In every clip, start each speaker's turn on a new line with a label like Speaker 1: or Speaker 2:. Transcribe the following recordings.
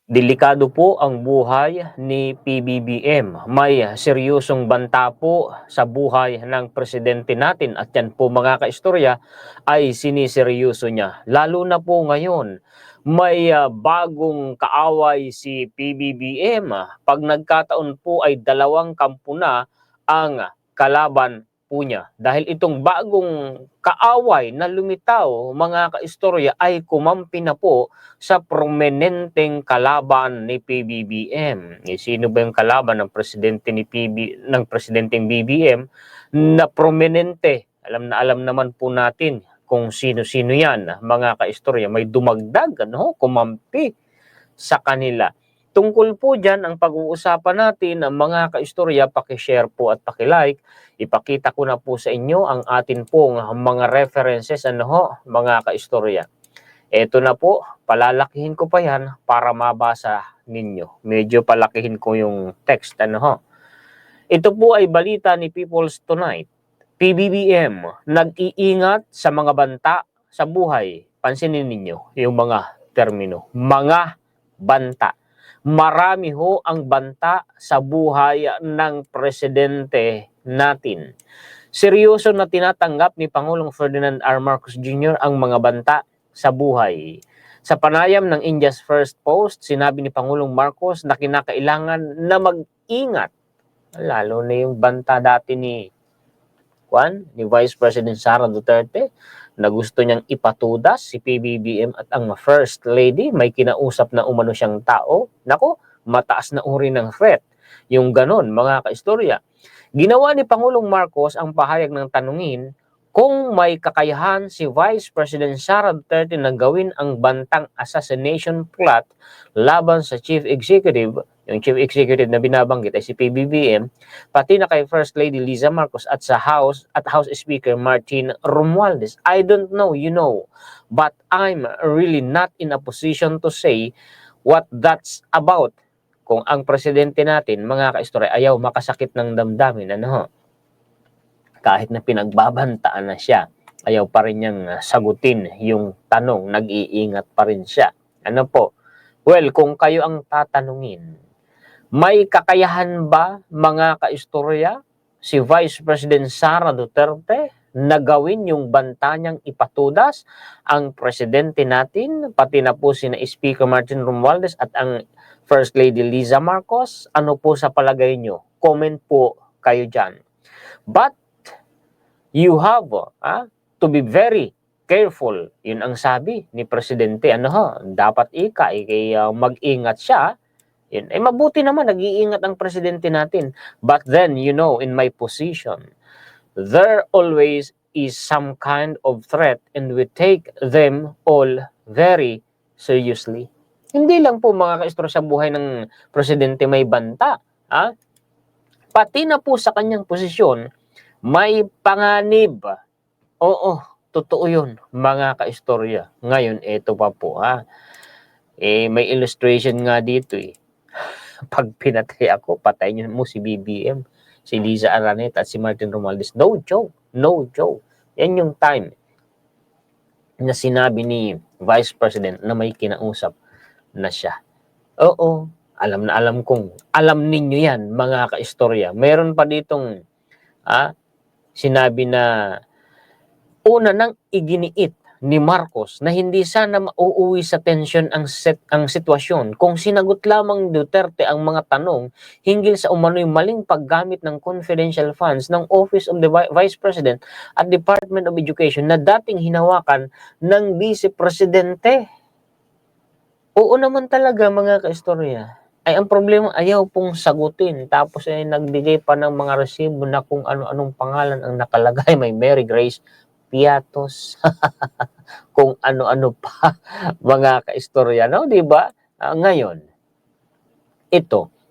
Speaker 1: Delikado po ang buhay ni PBBM. May seryosong banta po sa buhay ng presidente natin at yan po mga kaistorya ay siniseryoso niya. Lalo na po ngayon, may bagong kaaway si PBBM. Pag nagkataon po ay dalawang kampo na ang kalaban po niya. Dahil itong bagong kaaway na lumitaw mga kaistorya ay kumampi na po sa prominenteng kalaban ni PBBM. Sino ba yung kalaban ng presidente ng presidenteng BBM na prominente? Alam naman po natin kung sino-sino yan, mga kaistorya. May dumagdag, kumampi sa kanila. Tungkol po dyan ang pag-uusapan natin, ang mga kaistorya, pakishare po at pakilike. Ipakita ko na po sa inyo ang atin pong mga references, mga kaistorya. Ito na po, palalakihin ko pa yan para mabasa ninyo. Medyo palakihin ko yung text, Ito po ay balita ni People's Tonight. PBBM, nag-iingat sa mga banta sa buhay. Pansinin ninyo yung mga termino. Mga banta. Marami ho ang banta sa buhay ng presidente natin. Seryoso na tinatanggap ni Pangulong Ferdinand R. Marcos Jr. ang mga banta sa buhay. Sa panayam ng India's First Post, sinabi ni Pangulong Marcos na kinakailangan na mag-ingat, lalo na yung banta dati ni Vice President Sara Duterte, na gusto niyang ipatudas si PBBM at ang First Lady, may kinausap na umano siyang tao. Nako, mataas na uri ng threat. Yung ganon, mga kaistorya. Ginawa ni Pangulong Marcos ang pahayag ng tanungin kung may kakayahan si Vice President Sara Duterte na gawin ang bantang assassination plot laban sa Chief Executive, yung Chief Executive na binabanggit ay si PBBM, pati na kay First Lady Liza Marcos at sa House Speaker Martin Romualdez. I don't know, but I'm really not in a position to say what that's about. Kung ang presidente natin, mga kaistorya, ayaw makasakit ng damdamin, kahit na pinagbabantaan na siya, ayaw pa rin niyang sagutin yung tanong, nag-iingat pa rin siya. Well, kung kayo ang tatanungin, may kakayahan ba, mga kaistorya, si Vice President Sara Duterte na gawin yung banta niyang ipatudas ang presidente natin, pati na po sina Speaker Martin Romualdez at ang First Lady Liza Marcos? Ano po sa palagay nyo? Comment po kayo dyan. But you have to be very careful. Yun ang sabi ni Presidente. Dapat mag-ingat siya. Yun. Mabuti naman, nag-iingat ang Presidente natin. But then, in my position, there always is some kind of threat and we take them all very seriously. Hindi lang po mga kaistro sa buhay ng Presidente may banta. Pati na po sa kanyang posisyon, may panganib. Oo, totoo yun, mga kaistorya. Ngayon, eto pa po, may illustration nga dito, Pag pinatay ako, patay niyo mo si BBM, si Liza Araneta at si Martin Romualdez. No joke. Yan yung time na sinabi ni Vice President na may kinausap na siya. Oo, alam kong, alam ninyo yan, mga kaistorya. Meron pa ditong, sinabi na una nang iginiit ni Marcos na hindi sana mauuwi sa tensyon ang sitwasyon kung sinagot lamang Duterte ang mga tanong hinggil sa umano'y maling paggamit ng confidential funds ng Office of the Vice President at Department of Education na dating hinawakan ng Vice Presidente. Oo naman talaga, mga kaistorya. Ay ang problema, ayaw pong sagutin. Tapos ay nagbigay pa ng mga resibo na kung ano-anong pangalan ang nakalagay. May Mary Grace Piatos. Kung ano-ano pa, mga kaistorya, di ba? Ngayon,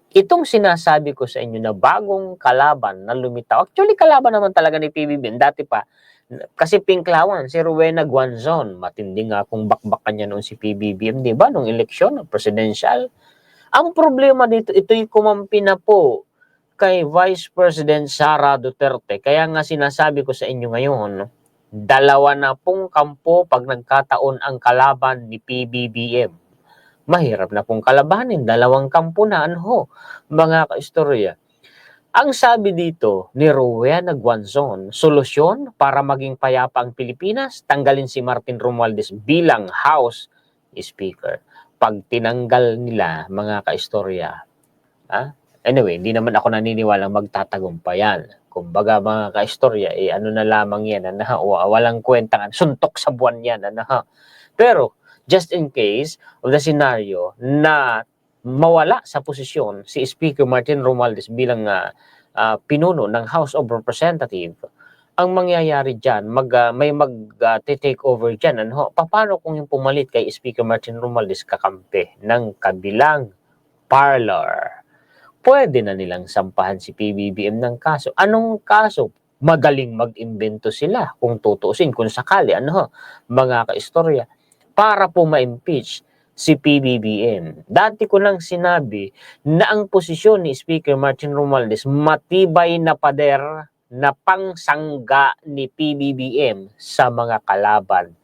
Speaker 1: itong sinasabi ko sa inyo na bagong kalaban na lumitaw. Actually, kalaban naman talaga ni PBBM. Dati pa, kasi pinklawan, si Rowena Guanzon, matindi nga kung bakbakan niya noon si PBBM, di ba? Nung eleksyon, presidential. Ang problema dito, ito'y kumampi na po kay Vice President Sara Duterte. Kaya nga sinasabi ko sa inyo ngayon, dalawa na pong kampo pag nagkataon ang kalaban ni PBBM. mahirap na pong kalabanin. Dalawang kampo na, mga kaistorya. Ang sabi dito ni Rowena Guanzon, solusyon para maging payapa ang Pilipinas, tanggalin si Martin Romualdez bilang House Speaker. Pag tinanggal nila, mga kaistorya, anyway, hindi naman ako naniniwalang magtatagumpay yan. Kumbaga mga kaistorya, ano na lamang yan, walang kwentang, suntok sa buwan yan. Pero, just in case of the scenario na mawala sa posisyon si Speaker Martin Romualdez bilang pinuno ng House of Representatives, ang mangyayari dyan, may mag-take over dyan. Paano kung yung pumalit kay Speaker Martin Romualdez kakampi ng kabilang parlor? Pwede na nilang sampahan si PBBM ng kaso. Anong kaso? Madaling mag-imbento sila kung tutuusin, kung sakali, mga kaistorya, para po ma-impeach si PBBM. Dati ko nang sinabi na ang posisyon ni Speaker Martin Romualdez matibay na pader na pangsangga ni PBBM sa mga kalaban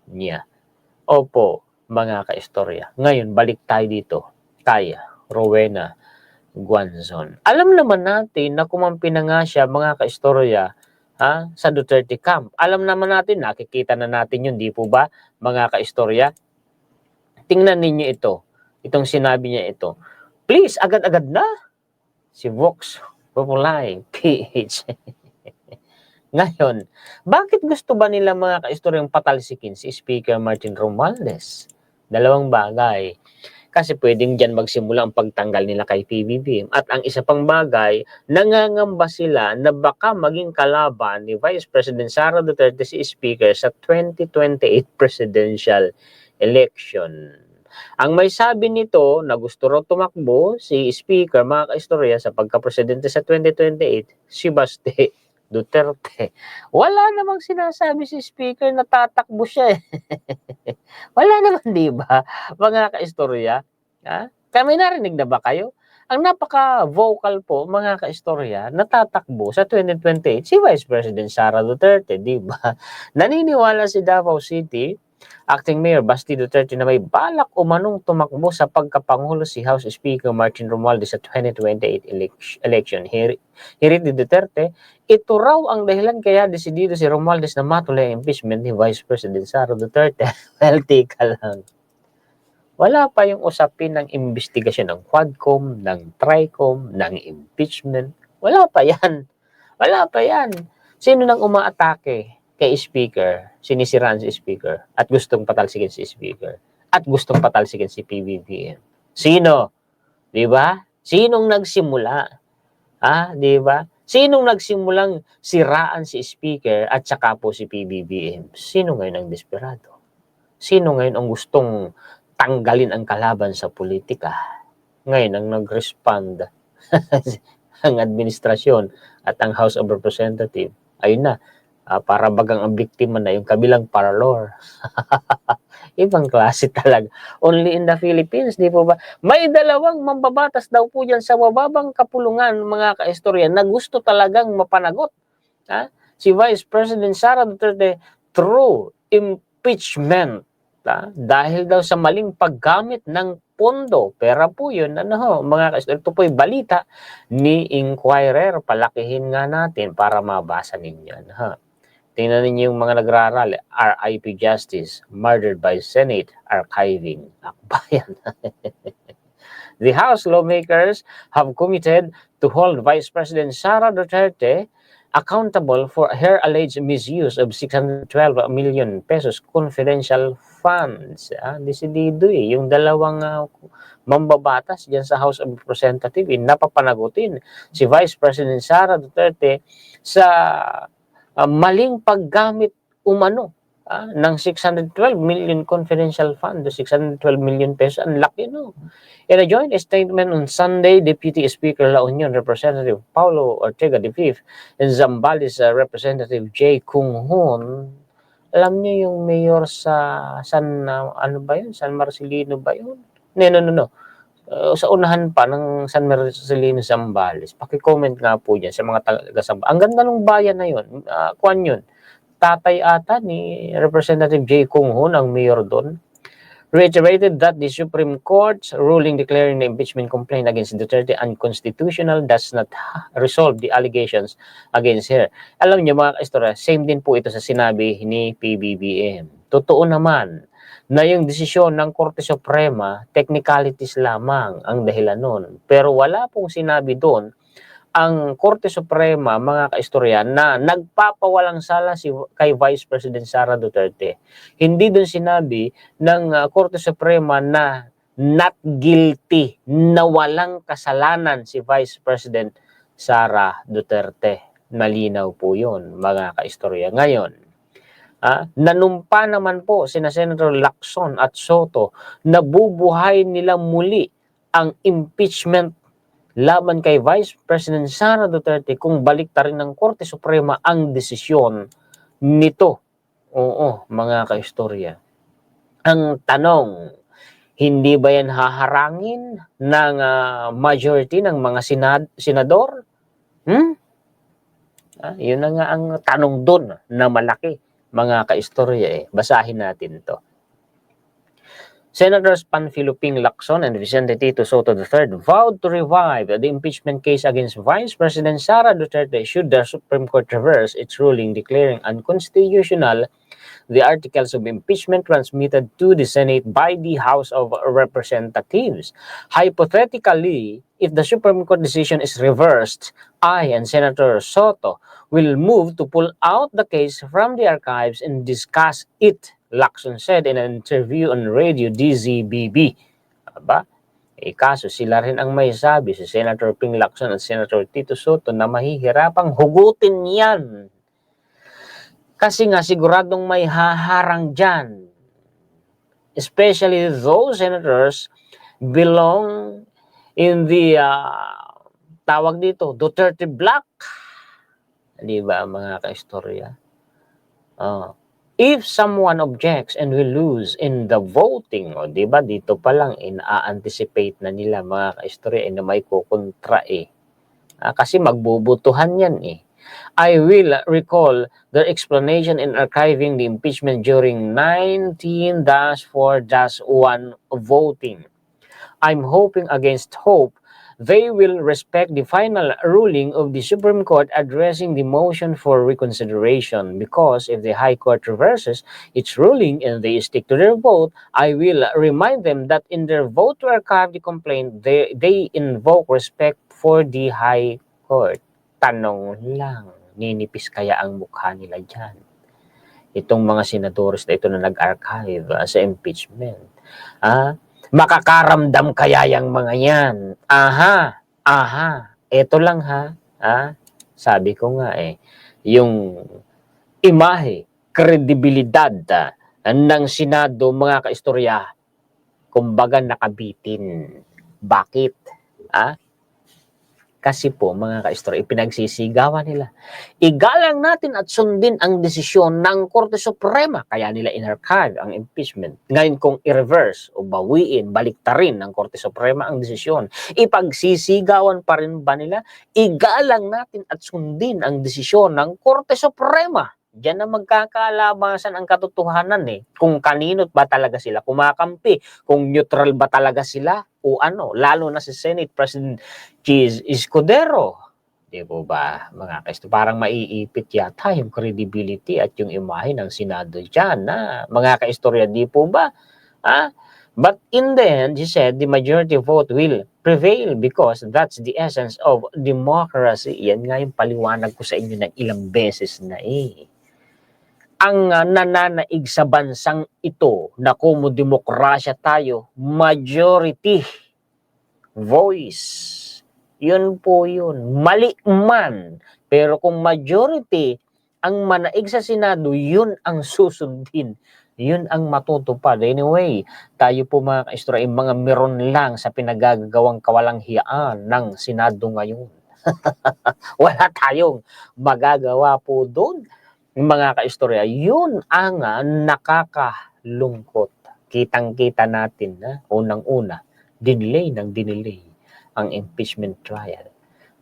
Speaker 1: niya. Opo, mga kaistorya. Ngayon, balik tayo dito. Kay Rowena Guanzon. Alam naman natin na kumampi na nga siya, mga kaistorya, sa Duterte camp. Alam naman natin, nakikita na natin yun, di po ba, mga kaistorya? Tingnan ninyo ito. Itong sinabi niya ito. Please, agad-agad na. Si Vox Populi, PH. Ngayon, bakit gusto ba nila, mga kaistoryang patalsikin si Speaker Martin Romualdez? Dalawang bagay. Kasi pwedeng dyan magsimula ang pagtanggal nila kay PBBM. At ang isa pang bagay, nangangamba sila na baka maging kalaban ni Vice President Sara Duterte si Speaker sa 2028 presidential election. Ang may sabi nito na gusto raw tumakbo si Speaker, mga kaistorya, sa pagka-presidente sa 2028, si Baste Duterte. Wala namang sinasabi si Speaker na tatakbo siya. Wala naman, di ba? Mga kaistorya. Kami narinig na ba kayo? Ang napaka-vocal po, mga kaistorya, natatakbo sa 2028 si Vice President Sara Duterte, di ba? Naniniwala si Davao City Acting Mayor Basti Duterte na may balak umanong tumakbo sa pagkapangulo si House Speaker Martin Romualdez sa 2028 election. Hirit ni Duterte, ito raw ang dahilan kaya desidido si Romualdez na matuloy ang impeachment ni Vice President Sara Duterte. Well, tika lang. Wala pa yung usapin ng investigasyon ng Quadcom, ng Tricom, ng impeachment. Wala pa yan. Wala pa yan. Sino nang umaatake kay Speaker, sinisiraan si Speaker, at gustong patalsikin si Speaker, at gustong patalsikin si PBBM? Sino? Di ba? Sinong nagsimula? Di ba? Sinong nagsimulang siraan si Speaker at saka po si PBBM? Sino ngayon ang desperado? Sino ngayon ang gustong tanggalin ang kalaban sa politika? Ngayon ang nag-respond ang administrasyon at ang House of Representatives. Ayun na, para bagang ang biktima na yung kabilang parlor. Ibang klase talaga. Only in the Philippines, di po ba? May dalawang mambabatas daw po dyan sa mababang kapulungan, mga kaistorya, na gusto talagang mapanagot si Vice President Sara Duterte through impeachment. Dahil daw sa maling paggamit ng pondo. Pera po yun. Mga kaistorya, ito po'y balita ni Inquirer. Palakihin nga natin para mabasa ninyo. Tingnan ninyo yung mga nagrarally. RIP Justice, murdered by Senate, archiving. Akbayan. The House lawmakers have committed to hold Vice President Sara Duterte accountable for her alleged misuse of 612 million pesos confidential funds. Desidido yung dalawang mambabatas dyan sa House of Representatives, napapanagutin si Vice President Sara Duterte sa maling paggamit umano ng 612 million confidential fund, 612 million pesos, ang laki, no? In a joint statement on Sunday, Deputy Speaker La Union Representative Paulo Ortega V and Zambales Representative J. Kung Hoon, alam niyo yung mayor sa San Marcelino ba yun? No. Sa unahan pa ng San Marcelino, Zambales. Paki-comment nga po dyan sa mga taga-Zambales. Ang ganda ng bayan na yun. Kuwan yun. Tatay ata ni Representative J. Kung Hoon, ang mayor doon. reiterated that the Supreme Court's ruling declaring the impeachment complaint against Duterte unconstitutional does not resolve the allegations against her. Alam niyo mga kaistorya, same din po ito sa sinabi ni PBBM. Totoo naman na yung desisyon ng Korte Suprema, technicalities lamang ang dahilan nun. Pero wala pong sinabi doon ang Korte Suprema, mga kaistorya, na nagpapawalang sala kay Vice President Sara Duterte. Hindi doon sinabi ng Korte Suprema na not guilty, na walang kasalanan si Vice President Sara Duterte. Malinaw po yun, mga kaistorya. Ngayon, nanumpa naman po sina Senator Lacson at Soto na bubuhay nila muli ang impeachment laban kay Vice President Sara Duterte kung baliktarin ng Korte Suprema ang desisyon nito. Oo, mga kaistorya. Ang tanong, hindi ba yan haharangin ng majority ng mga senador? Yun na nga ang tanong doon na malaki, mga kaistorya. Basahin natin to. Senators Panfilo Ping Lacson and Vicente Tito Soto III vowed to revive the impeachment case against Vice President Sara Duterte should the Supreme Court reverse its ruling declaring unconstitutional the articles of impeachment transmitted to the Senate by the House of Representatives. Hypothetically, if the Supreme Court decision is reversed, I and Senator Soto will move to pull out the case from the archives and discuss it, Lacson said in an interview on Radio DZBB. Aba, kaso sila rin ang may sabi, si Senator Ping Lacson at Senator Tito Soto, na mahihirapang hugutin yan. Kasi nga siguradong may haharang dyan. Especially those senators belong in the tawag dito, Duterte Bloc. Di ba mga kaistorya? If someone objects and will lose in the voting, di ba dito pa lang ina-anticipate na nila mga kaistorya na may kukontra kasi magbubutuhan yan I will recall their explanation in archiving the impeachment during 19-4-1 voting. I'm hoping against hope they will respect the final ruling of the Supreme Court addressing the motion for reconsideration, because if the High Court reverses its ruling and they stick to their vote, I will remind them that in their vote to archive the complaint, they invoke respect for the High Court. Tanong lang, ninipis kaya ang mukha nila dyan? Itong mga senadores na ito na nag-archive sa impeachment. Makakaramdam kaya yung mga yan? Ito lang sabi ko nga yung imahe, kredibilidad ng Senado, mga kaistorya, kumbaga nakabitin. Bakit? Kasi po, mga kaistorya, ipinagsisigawan nila. Igalang natin at sundin ang desisyon ng Korte Suprema. Kaya nila in-archive ang impeachment. Ngayon kung i-reverse o bawiin, baliktarin ng Korte Suprema ang desisyon, ipagsisigawan pa rin ba nila? Igalang natin at sundin ang desisyon ng Korte Suprema. Diyan na magkakalabasan ang katotohanan kung kanino't ba talaga sila kumakampi, kung neutral ba talaga sila o lalo na si Senate President Cheese Escudero. Di po ba, mga kaisto, parang maiipit yata yung credibility at yung imahe ng Senado dyan, mga kaistorya, di po ba? But in the end, he said, the majority vote will prevail because that's the essence of democracy. Yan nga yung paliwanag ko sa inyo ng ilang beses na Ang nananaig sa bansang ito na kung demokrasya tayo, majority voice. Yun po yun. Mali man. Pero kung majority ang manaig sa Senado, yun ang susundin. Yun ang matutupad. Anyway, tayo po mga kaistorya, mga meron lang sa pinagagawang kawalanghiyaan ng Senado ngayon. Wala tayong magagawa po doon. Mga kaistorya, yun ang nakakalungkot. Kitang-kita natin na unang-una, dinelay ang impeachment trial.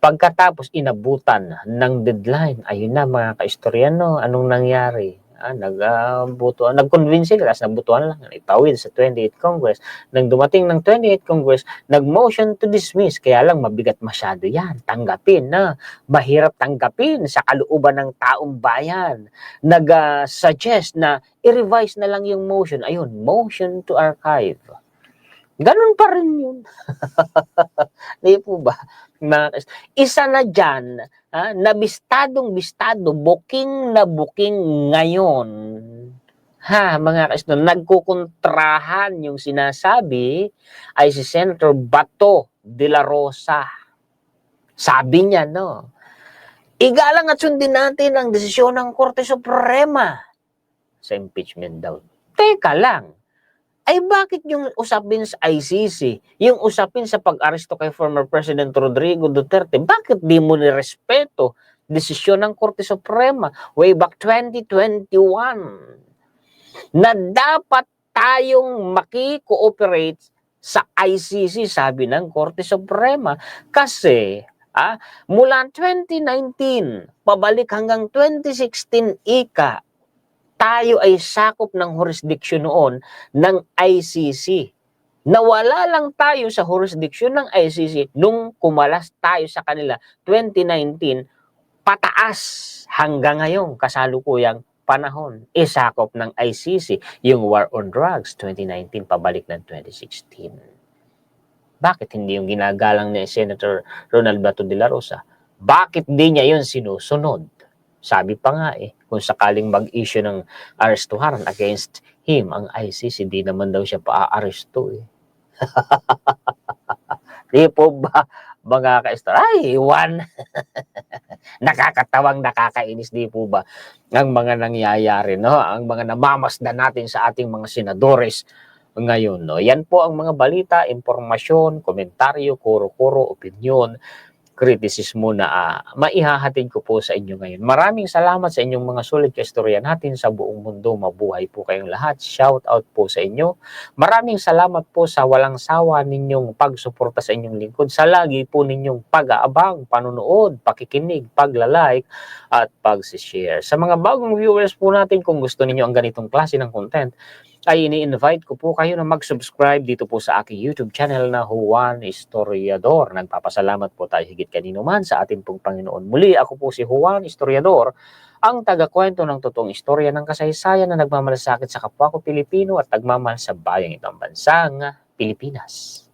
Speaker 1: Pagkatapos inabutan ng deadline, ayun na mga kaistorya, anong nangyari? nag-convince sila, tapos nabutuan lang, itawid sa 28th Congress. Nang dumating ng 28th Congress, nag-motion to dismiss, kaya lang mabigat masyado yan, tanggapin na, mahirap tanggapin sa kalooban ng taong bayan. Nag-suggest na i-revise na lang yung motion, ayun, motion to archive. Ganun pa rin yun. Di po ba? Isa na dyan, bistado, booking na booking ngayon. Mga kaisno, nagkukontrahan yung sinasabi ay si Senator Bato de la Rosa. Sabi niya, no, igalang at sundin natin ang desisyon ng Korte Suprema sa impeachment daw. Teka lang, ay bakit yung usapin sa ICC, yung usapin sa pag-aresto kay former President Rodrigo Duterte, bakit di mo nirespeto desisyon ng Korte Suprema way back 2021 na dapat tayong maki-cooperate sa ICC, sabi ng Korte Suprema, kasi mula 2019 pabalik hanggang 2016 tayo ay sakop ng jurisdiction noon ng ICC. Nawala lang tayo sa jurisdiction ng ICC nung kumalas tayo sa kanila 2019 pataas hanggang ngayong kasalukuyang panahon. Sakop ng ICC yung War on Drugs 2019 pabalik ng 2016. Bakit hindi yung ginagalang ni Senator Ronald Bato de la Rosa? Bakit di niya yun sinusunod? Sabi pa nga kung sakaling mag-issue ng arrest warrant against him, ang ICC, di naman daw siya pa-aresto Di po ba, mga ka-istor? Ay, nakakatawang, nakakainis, di po ba? Ang mga nangyayari, no? Ang mga namamasdan natin sa ating mga senadores ngayon, no? Yan po ang mga balita, impormasyon, komentaryo, kuro-kuro, opinyon, kritisismo na maihahatid ko po sa inyo ngayon. Maraming salamat sa inyong mga sulit kaistorya natin sa buong mundo. Mabuhay po kayong lahat. Shout out po sa inyo. Maraming salamat po sa walang sawa ninyong pagsuporta sa inyong lingkod. Sa lagi po ninyong pag-aabang, panunood, pakikinig, pagla-like, at pag-share. Sa mga bagong viewers po natin, kung gusto ninyo ang ganitong klase ng content, ay ini-invite ko po kayo na mag-subscribe dito po sa aking YouTube channel na Juan Historiador. Nagpapasalamat po tayo higit kanino man sa ating pong Panginoon. Muli, ako po si Juan Historiador, ang taga-kwento ng totoong istorya ng kasaysayan na nagmamalasakit sa kapwa ko Pilipino at nagmamahal sa bayang itong bansang Pilipinas.